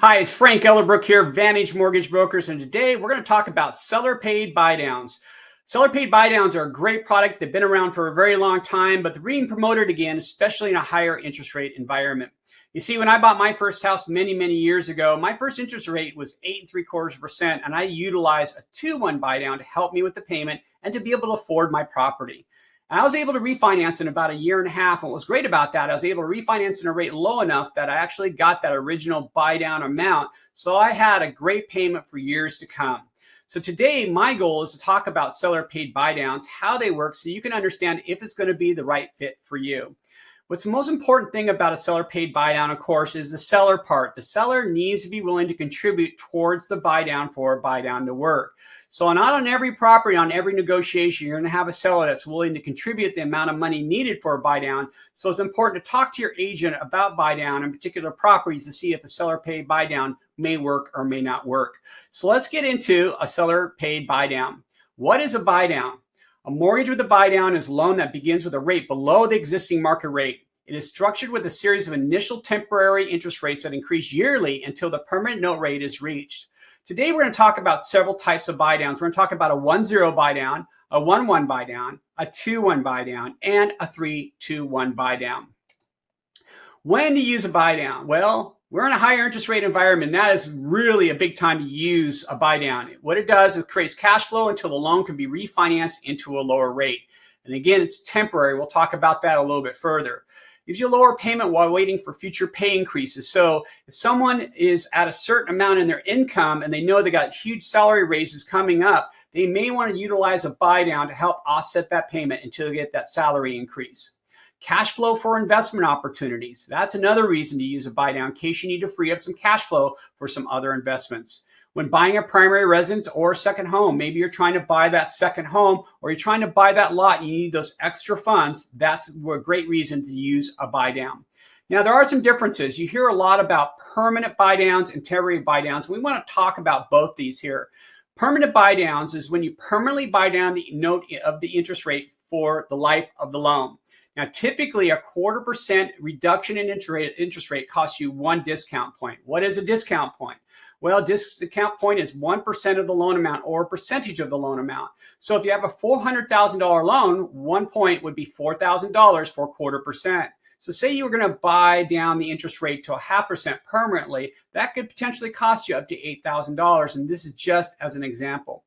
Hi, it's Frank Ellerbroek here, Vantage Mortgage Brokers, and today we're going to talk about seller-paid buydowns. Seller-paid buydowns are a great product. They've been around for a very long time, but they're being promoted again, especially in a higher interest rate environment. You see, when I bought my first house many years ago, my first interest rate was 8.75%, and I utilized a 2-1 buydown to help me with the payment and to be able to afford my property. I was able to refinance in about a year and a half. And what was great about that, I was able to refinance in a rate low enough that I actually got that original buy down amount. So I had a great payment for years to come. So today, my goal is to talk about seller paid buy downs, how they work, so you can understand if it's going to be the right fit for you. What's the most important thing about a seller paid buy down, of course, is the seller part. The seller needs to be willing to contribute towards the buy down for a buy down to work. So not on every property, on every negotiation, you're going to have a seller that's willing to contribute the amount of money needed for a buy down. So it's important to talk to your agent about buy down in particular properties to see if a seller paid buy down may work or may not work. So let's get into a seller paid buy down. What is a buy down? A mortgage with a buy down is a loan that begins with a rate below the existing market rate. It is structured with a series of initial temporary interest rates that increase yearly until the permanent note rate is reached. Today, we're going to talk about several types of buy downs. We're going to talk about a 1-0 buy down, a 1-1 buy down, a 2-1 buy down, and a 3-2-1 buy down. When to use a buy down? Well, we're in a higher interest rate environment. That is really a big time to use a buy down. What it does is it creates cash flow until the loan can be refinanced into a lower rate. And again, it's temporary. We'll talk about that a little bit further. Gives you a lower payment while waiting for future pay increases. So if someone is at a certain amount in their income and they know they got huge salary raises coming up, they may want to utilize a buy down to help offset that payment until they get that salary increase. Cash flow for investment opportunities. That's another reason to use a buy down in case you need to free up some cash flow for some other investments. When buying a primary residence or a second home, maybe you're trying to buy that second home or you're trying to buy that lot, you need those extra funds. That's a great reason to use a buy down. Now, there are some differences. You hear a lot about permanent buy downs and temporary buy downs. We want to talk about both these here. Permanent buy downs is when you permanently buy down the note of the interest rate for the life of the loan. Now, typically a 0.25% reduction in interest rate costs you 1 discount point. What is a discount point? Well, discount point is 1% of the loan amount or a percentage of the loan amount. So if you have a $400,000 loan, 1 point would be $4,000 for 0.25%. So say you were going to buy down the interest rate to 0.5% permanently, that could potentially cost you up to $8,000. And this is just as an example.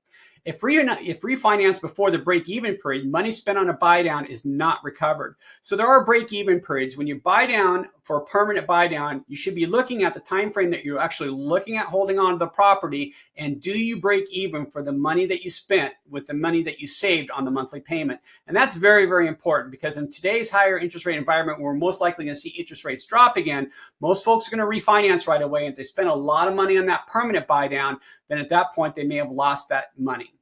If refinanced before the break-even period, money spent on a buy down is not recovered. So there are break-even periods. When you buy down for a permanent buy down, you should be looking at the time frame that you're actually looking at holding on to the property, and do you break even for the money that you spent with the money that you saved on the monthly payment? And that's very important, because in today's higher interest rate environment, we're most likely going to see interest rates drop again. Most folks are going to refinance right away. And if they spend a lot of money on that permanent buy down, then at that point, they may have lost that money.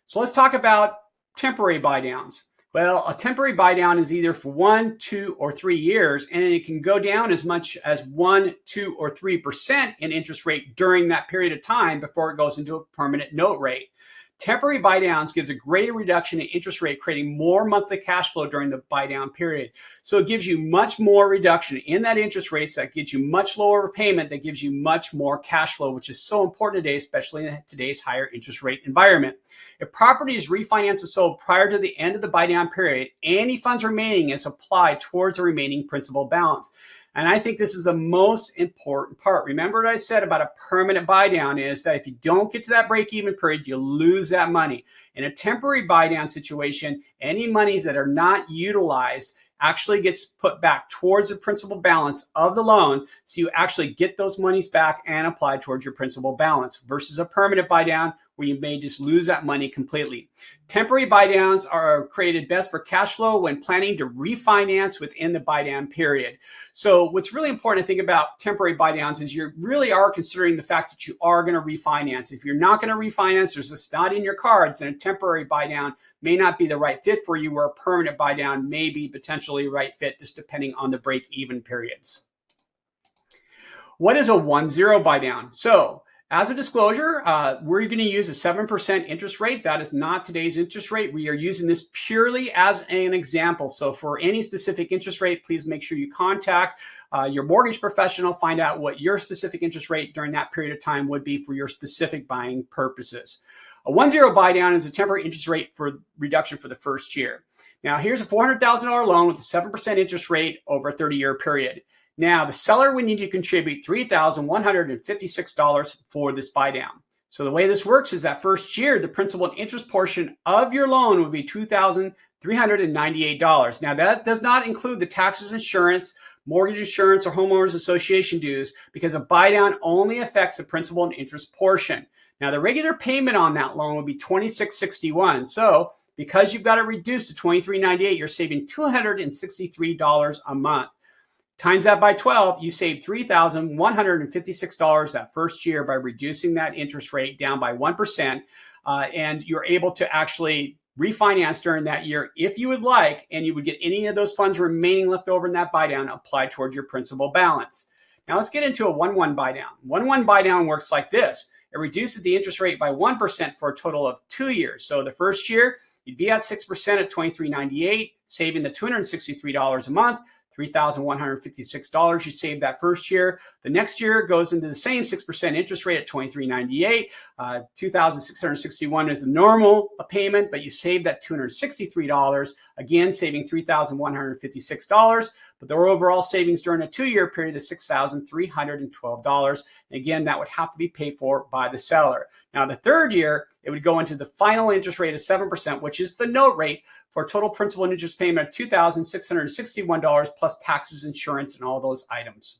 So let's talk about temporary buy downs. Well, a temporary buy down is either for 1, 2, or 3 years, and it can go down as much as 1, 2, or 3% in interest rate during that period of time before it goes into a permanent note rate. Temporary buy downs gives a greater reduction in interest rate, creating more monthly cash flow during the buy down period. So it gives you much more reduction in that interest rates. That gives you much lower payment. That gives you much more cash flow, which is so important today, especially in today's higher interest rate environment. If property is refinanced or sold prior to the end of the buy down period, any funds remaining is applied towards the remaining principal balance. And I think this is the most important part. Remember what I said about a permanent buy down is that if you don't get to that break-even period, you lose that money. In a temporary buy down situation, any monies that are not utilized actually gets put back towards the principal balance of the loan. So you actually get those monies back and apply towards your principal balance versus a permanent buy down where you may just lose that money completely. Temporary buy downs are created best for cash flow when planning to refinance within the buy down period. So what's really important to think about temporary buy downs is you really are considering the fact that you are going to refinance. If you're not going to refinance, there's just not in your cards, then a temporary buy down may not be the right fit for you, where a permanent buy down may be potentially right fit, just depending on the break even periods. What is a 1-0 buy down? So As a disclosure, we're going to use a 7% interest rate. That is not today's interest rate. We are using this purely as an example. So for any specific interest rate, please make sure you contact your mortgage professional, find out what your specific interest rate during that period of time would be for your specific buying purposes. A 1-0 buy down is a temporary interest rate for reduction for the first year. Now, here's a $400,000 loan with a 7% interest rate over a 30-year period. Now, the seller would need to contribute $3,156 for this buy down. So the way this works is that first year, the principal and interest portion of your loan would be $2,398. Now, that does not include the taxes, insurance, mortgage insurance, or homeowners association dues, because a buy down only affects the principal and interest portion. Now, the regular payment on that loan would be $26.61. So because you've got it reduced to $23.98, you're saving $263 a month. Times that by 12, you save $3,156 that first year by reducing that interest rate down by 1%. And you're able to actually refinance during that year if you would like, and you would get any of those funds remaining left over in that buy down applied towards your principal balance. Now let's get into a 1-1 buy down. 1-1 buy down works like this. It reduces the interest rate by 1% for a total of 2 years. So the first year, you'd be at 6% at $23.98, saving the $263 a month. $3,156 you save that first year. The next year goes into the same 6% interest rate at $23.98. $2,661 is the normal payment, but you save that $263, again saving $3,156. But the overall savings during a 2-year period is $6,312. Again, that would have to be paid for by the seller. Now, the third year, it would go into the final interest rate of 7%, which is the note rate, for a total principal and interest payment of $2,661 plus taxes, insurance, and all those items.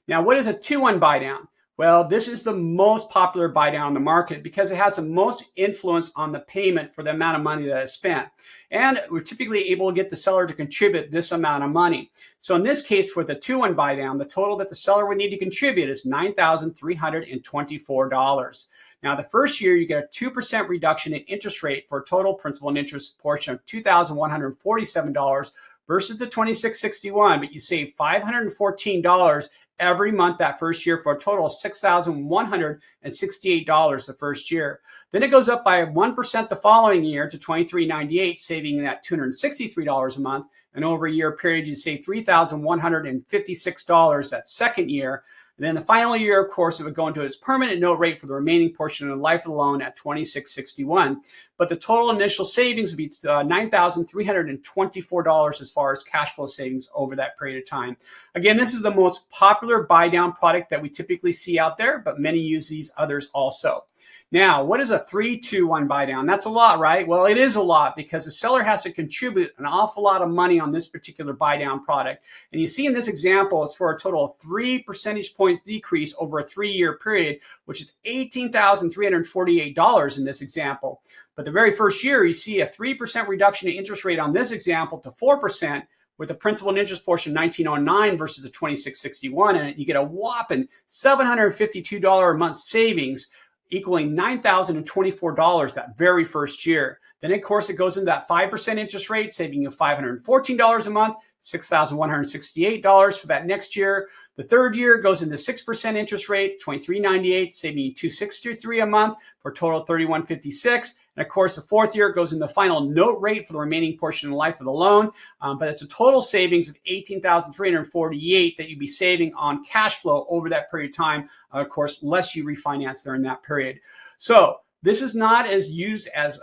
Now, what is a 2-1 buy down? Well, this is the most popular buy down on the market because it has the most influence on the payment for the amount of money that is spent. And we're typically able to get the seller to contribute this amount of money. So in this case, for the 2-1 buy down, the total that the seller would need to contribute is $9,324. Now, the first year, you get a 2% reduction in interest rate for a total principal and interest portion of $2,147 versus the $26.61, but you save $514 every month that first year for a total of $6,168 the first year. Then it goes up by 1% the following year to $23.98, saving that $263 a month. And over a year period, you save $3,156 that second year. And then the final year, of course, it would go into its permanent note rate for the remaining portion of the life of the loan at $26.61. But the total initial savings would be $9,324 as far as cash flow savings over that period of time. Again, this is the most popular buy down product that we typically see out there, but many use these others also. Now, what is a 3-2-1 buy down? That's a lot, right? Well, it is a lot because the seller has to contribute an awful lot of money on this particular buy down product. And you see in this example, it's for a total of 3 percentage points decrease over a 3-year period, which is $18,348 in this example. But the very first year, you see a 3% reduction in interest rate on this example to 4%, with the principal and interest portion $1,909 versus the $26.61, and you get a whopping $752 a month savings, equaling $9,024 that very first year. Then, of course, it goes into that 5% interest rate, saving you $514 a month, $6,168 for that next year. The third year goes into 6% interest rate, $23.98, saving you $263 a month for a total of $31.56. And of course, the fourth year goes in the final note rate for the remaining portion of the life of the loan. But it's a total savings of $18,348 that you'd be saving on cash flow over that period of time. Of course, less you refinance during that period. So this is not as used as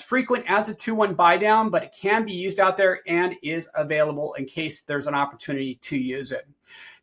frequent as a 2-1 buy down, but it can be used out there and is available in case there's an opportunity to use it.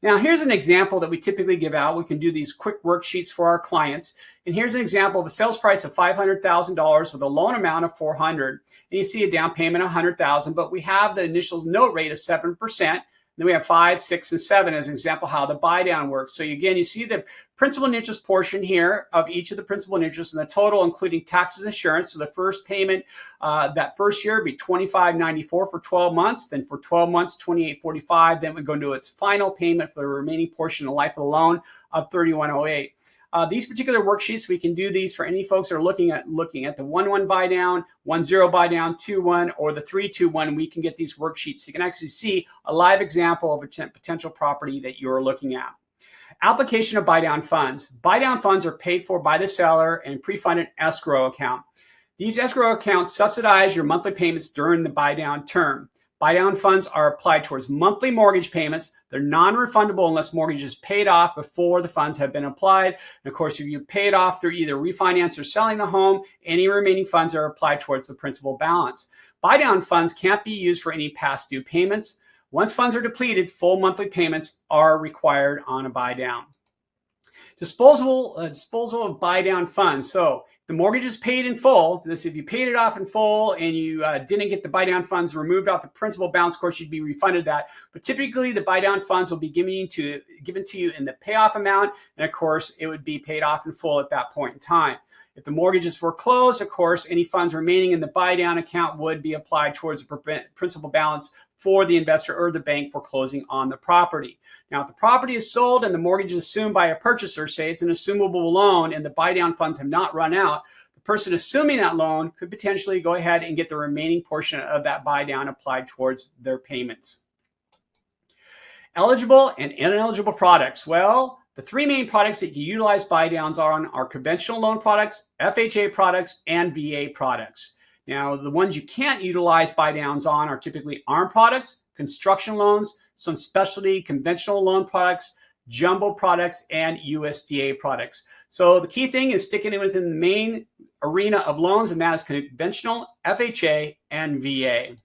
Now, here's an example that we typically give out. We can do these quick worksheets for our clients. And here's an example of a sales price of $500,000 with a loan amount of $400,000. And you see a down payment of $100,000, but we have the initial note rate of 7%. Then we have 5, 6, and 7 as an example how the buy down works. So again, you see the principal and interest portion here of each of the principal and interest, and the total including taxes and insurance. So the first payment that first year would be $25.94 for 12 months. Then for 12 months, $28.45. Then we go into its final payment for the remaining portion of the life of the loan of $31.08. These particular worksheets, we can do these for any folks that are looking at the 1-1 buy down, 1-0 buy down, 2-1, or the 3-2-1. We can get these worksheets. So you can actually see a live example of a potential property that you're looking at. Application of buy-down funds. Buy-down funds are paid for by the seller and pre-funded escrow account. These escrow accounts subsidize your monthly payments during the buy-down term. Buy-down funds are applied towards monthly mortgage payments. They're non-refundable unless mortgage is paid off before the funds have been applied. And of course, if you pay it off through either refinance or selling the home, any remaining funds are applied towards the principal balance. Buy-down funds can't be used for any past due payments. Once funds are depleted, full monthly payments are required on a buy-down. Disposal of buy-down funds. So the mortgage is paid in full. If you paid it off in full and you didn't get the buy-down funds removed off the principal balance, of course, you'd be refunded that. But typically, the buy-down funds will be given to you in the payoff amount. And of course, it would be paid off in full at that point in time. If the mortgage is foreclosed, of course, any funds remaining in the buy-down account would be applied towards the principal balance for the investor or the bank foreclosing on the property. Now, if the property is sold and the mortgage is assumed by a purchaser, say it's an assumable loan and the buy-down funds have not run out, the person assuming that loan could potentially go ahead and get the remaining portion of that buy-down applied towards their payments. Eligible and ineligible products. Well, the three main products that you utilize buy-downs on are conventional loan products, FHA products, and VA products. Now, the ones you can't utilize buy-downs on are typically ARM products, construction loans, some specialty conventional loan products, jumbo products, and USDA products. So the key thing is sticking within the main arena of loans, and that is conventional, FHA, and VA.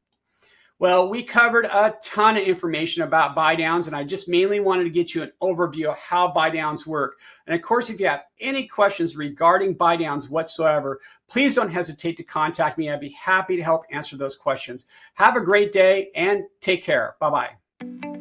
Well, we covered a ton of information about buy-downs, and I just mainly wanted to get you an overview of how buy-downs work. And of course, if you have any questions regarding buy-downs whatsoever, please don't hesitate to contact me. I'd be happy to help answer those questions. Have a great day and take care. Bye-bye.